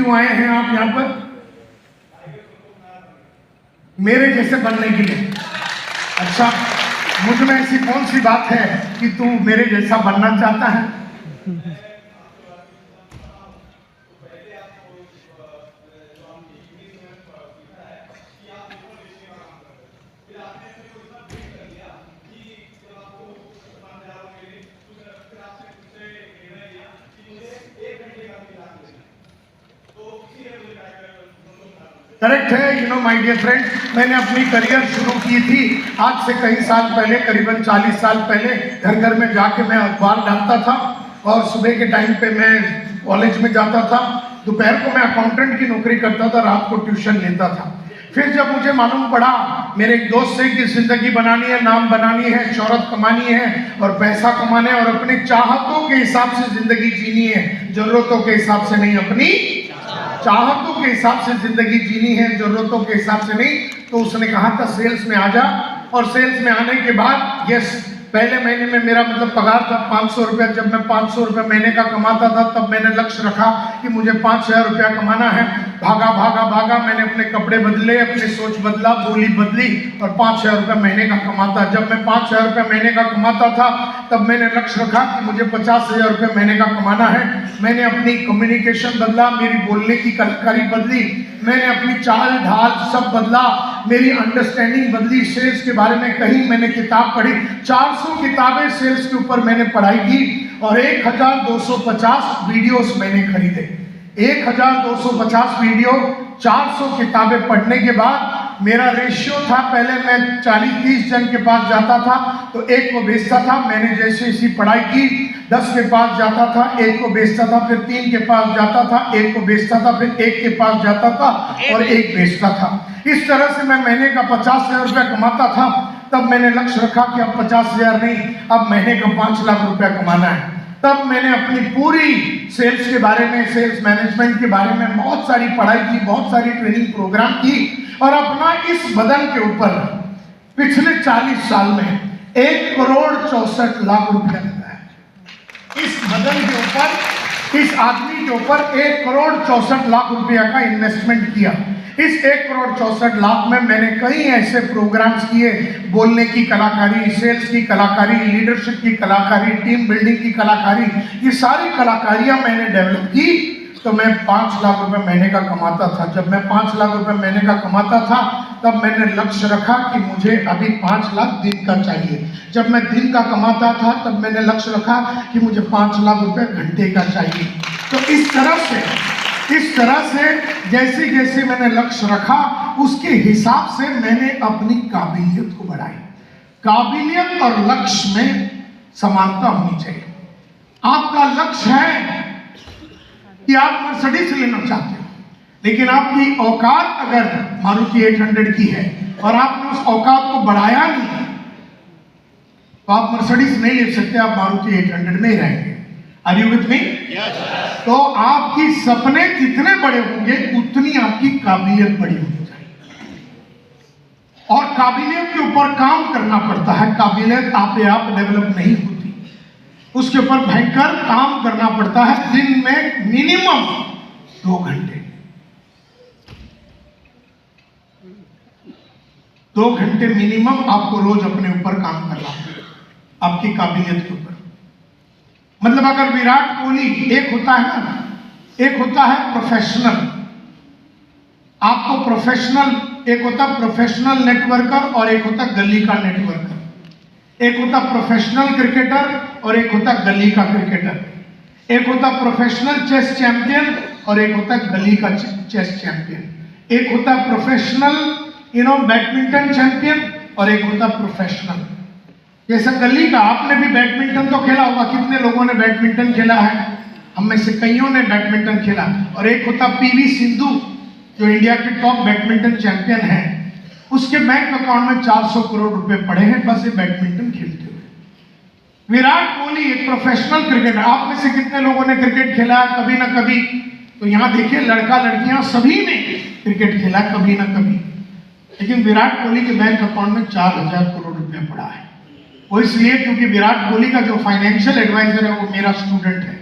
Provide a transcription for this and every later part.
क्यों आए हैं आप यहाँ पर? मेरे जैसे बनने के लिए। अच्छा, मुझ में ऐसी कौन सी बात है कि तू मेरे जैसा बनना चाहता है? करेक्ट है। You know my dear friend, मैंने अपनी करियर शुरू की थी आज से कई साल पहले, करीबन 40 साल पहले। घर घर में जाके मैं अखबार डालता था और सुबह के टाइम पे मैं कॉलेज में जाता था। दोपहर को मैं अकाउंटेंट की नौकरी करता था, रात को ट्यूशन लेता था। फिर जब मुझे मालूम पड़ा मेरे एक दोस्त से कि जिंदगी बनानी है, नाम बनानी है, शोहरत कमानी है और पैसा कमाना है और अपनी चाहतों के हिसाब से जिंदगी जीनी है, जरूरतों के हिसाब से नहीं, अपनी चाहतों के हिसाब से जिंदगी जीनी है, जरूरतों के हिसाब से नहीं। तो उसने कहा था सेल्स में आ जा। और सेल्स में आने के बाद यस, पहले महीने में मेरा मतलब पगार था 500 रुपया। जब मैं 500 रुपया महीने का कमाता था तब मैंने लक्ष्य रखा कि मुझे 5000 रुपया कमाना है। भागा भागा भागा, मैंने अपने कपड़े बदले, अपनी सोच बदला, बोली बदली और 5000 रुपया महीने का कमाता। जब मैं 5000 रुपया महीने का कमाता था तब मैंने लक्ष्य रखा कि मुझे 50,000 रुपया महीने का कमाना है। मैंने अपनी कम्युनिकेशन बदला, मेरी बोलने की कलाकारी बदली, मैंने अपनी चाल ढाल सब बदला, मेरी अंडरस्टैंडिंग बदली। सेल्स के बारे में कहीं मैंने किताब पढ़ी, 400 किताबें सेल्स के ऊपर मैंने पढ़ाई की और 1250 वीडियोस मैंने खरीदे। 1250 वीडियो, 400 किताबें पढ़ने के बाद मेरा रेशियो था, पहले मैं 40-30 जन के पास जाता था तो एक को बेचता था। मैंने जैसे इसी पढ़ाई की, 10 के पास जाता था, एक को बेचता था, फिर 3 के पास जाता था, एक को बेचता था, फिर एक के पास जाता था और एक बेचता था। इस तरह से मैं महीने का 50,000 रुपया कमाता था। तब मैंने लक्ष्य रखा कि अब 50,000 नहीं, अब महीने का 5 लाख रुपया कमाना है। तब मैंने अपनी पूरी सेल्स के बारे में, सेल्स मैनेजमेंट के बारे में बहुत सारी पढ़ाई की, बहुत सारी ट्रेनिंग प्रोग्राम की और अपना इस बदन के ऊपर पिछले 40 साल में 1,64,00,000 रुपया लगा है। इस बदन के ऊपर, इस आदमी के ऊपर 1,64,00,000 रुपया का इन्वेस्टमेंट किया। इस 1,64,00,000 में मैंने कई ऐसे प्रोग्राम्स किए, बोलने की कलाकारी, सेल्स की कलाकारी, लीडरशिप की कलाकारी, टीम बिल्डिंग की कलाकारी, ये सारी कलाकारियां मैंने डेवलप की। तो मैं 5 लाख रुपए महीने का कमाता था। जब मैं 5 लाख रुपए महीने का कमाता था तब मैंने लक्ष्य रखा कि मुझे अभी 5 लाख दिन का चाहिए। जब मैं दिन का कमाता था तब मैंने लक्ष्य रखा कि मुझे 5 लाख रुपए घंटे का चाहिए। तो इस तरह से जैसे जैसे मैंने लक्ष्य रखा उसके हिसाब से मैंने अपनी काबिलियत को बढ़ाई। काबिलियत और लक्ष्य में समानता होनी चाहिए। आपका लक्ष्य है कि आप मर्सिडीज लेना चाहते हो, लेकिन आपकी औकात अगर मारुति 800 की है और आपने उस औकात को बढ़ाया नहीं तो आप मर्सिडीज नहीं ले सकते, आप मारुति 800 में ही रहेंगे। Are you with me? तो आपकी सपने जितने बड़े होंगे उतनी आपकी काबिलियत बड़ी होनी चाहिए और काबिलियत के ऊपर काम करना पड़ता है। काबिलियत आप डेवलप नहीं होती, उसके ऊपर भयंकर काम करना पड़ता है। दिन में मिनिमम 2 घंटे, 2 घंटे मिनिमम आपको रोज अपने ऊपर काम करना पड़ेगा, आपकी काबिलियत के ऊपर। मतलब अगर विराट कोहली, एक होता है ना, एक होता है प्रोफेशनल, आपको प्रोफेशनल, एक होता प्रोफेशनल नेटवर्कर और एक होता गली का नेटवर्कर। एक होता प्रोफेशनल क्रिकेटर और एक होता गली का क्रिकेटर। एक होता प्रोफेशनल चेस चैंपियन और एक होता गली का चेस चैंपियन। एक होता प्रोफेशनल बैडमिंटन चैंपियन और एक होता प्रोफेशनल। जैसा गली का, आपने भी बैडमिंटन तो खेला होगा, कितने लोगों ने बैडमिंटन खेला है? हम में से कईयों ने बैडमिंटन खेला। और एक होता पीवी सिंधु जो इंडिया के टॉप बैडमिंटन चैंपियन है, उसके बैंक अकाउंट में 400 करोड़ रुपए पड़े हैं बस ये बैडमिंटन खेलते हुए। विराट कोहली एक प्रोफेशनल क्रिकेटर। आप में से कितने लोगों ने क्रिकेट खेला कभी ना कभी? तो यहाँ देखिए, लड़का लड़कियां सभी ने क्रिकेट खेला कभी ना कभी। लेकिन विराट कोहली के बैंक अकाउंट में 4,000 करोड़ रुपया पड़ा है। वो इसलिए क्योंकि विराट कोहली का जो फाइनेंशियल एडवाइजर है वो मेरा स्टूडेंट है।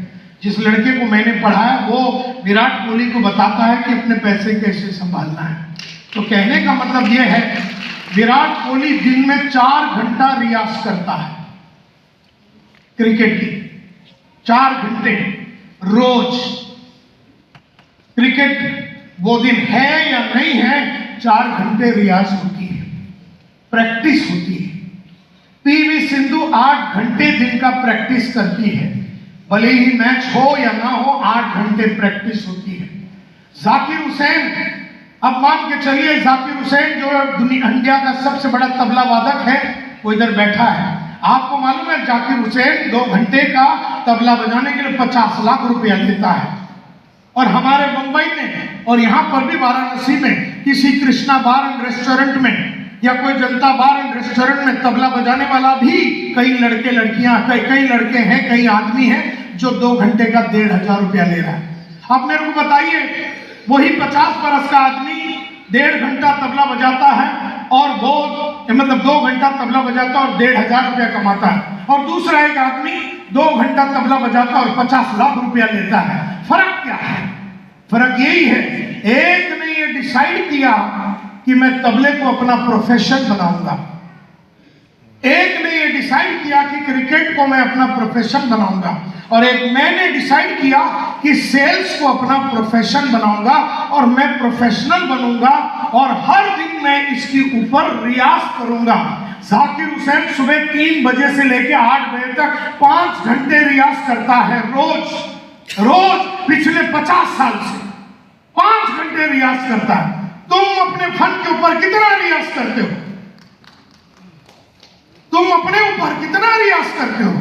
जिस लड़के को मैंने पढ़ाया वो विराट कोहली को बताता है कि अपने पैसे कैसे संभालना है। तो कहने का मतलब ये है, विराट कोहली दिन में 4 घंटा रियाज करता है क्रिकेट की, 4 घंटे रोज। क्रिकेट वो दिन है या नहीं है, 4 घंटे रियाज होती है, प्रैक्टिस होती है। पीवी सिंधु 8 घंटे दिन का प्रैक्टिस करती है, भले ही मैच हो या ना हो, 8 घंटे प्रैक्टिस होती है। जाकिर हुसैन, अब मान के चलिए जाकिर हुसैन जो दुनिया इंडिया का सबसे बड़ा तबला वादक है, वो इधर बैठा है। आपको मालूम है जाकिर हुसैन 2 घंटे का तबला बजाने के लिए 50 लाख रुपया लेता है। और हमारे मुंबई में और यहाँ पर भी वाराणसी में किसी कृष्णा बार एंड रेस्टोरेंट में या कोई जनता बार एंड रेस्टोरेंट में तबला बजाने वाला भी कई लड़के लड़कियां, कई लड़के हैं, कई आदमी हैं जो 2 घंटे का 1,500 रुपया ले रहा है। अब मेरे को बताइए, वही 50 बरस का आदमी 1.5 घंटा तबला बजाता है और वो मतलब 2 घंटा तबला बजाता और 1,500 रुपया कमाता है, और दूसरा एक आदमी 2 घंटा तबला बजाता और 50 लाख रुपया लेता है। फर्क क्या है? फर्क यही है, एक ने ये डिसाइड किया कि मैं तबले को अपना प्रोफेशन बनाऊंगा, एक ने ये डिसाइड किया कि क्रिकेट को मैं अपना प्रोफेशन बनाऊंगा, और एक मैंने डिसाइड किया कि सेल्स को अपना प्रोफेशन बनाऊंगा और मैं प्रोफेशनल बनूंगा और हर दिन मैं इसके ऊपर रियाज करूंगा। जाकिर हुसैन सुबह 3 बजे से लेकर 8 बजे तक 5 घंटे रियाज करता है रोज रोज, पिछले 50 साल से 5 घंटे रियाज करता है। तुम अपने फन के ऊपर कितना रियाज करते हो? तुम अपने ऊपर कितना रियाज करते हो?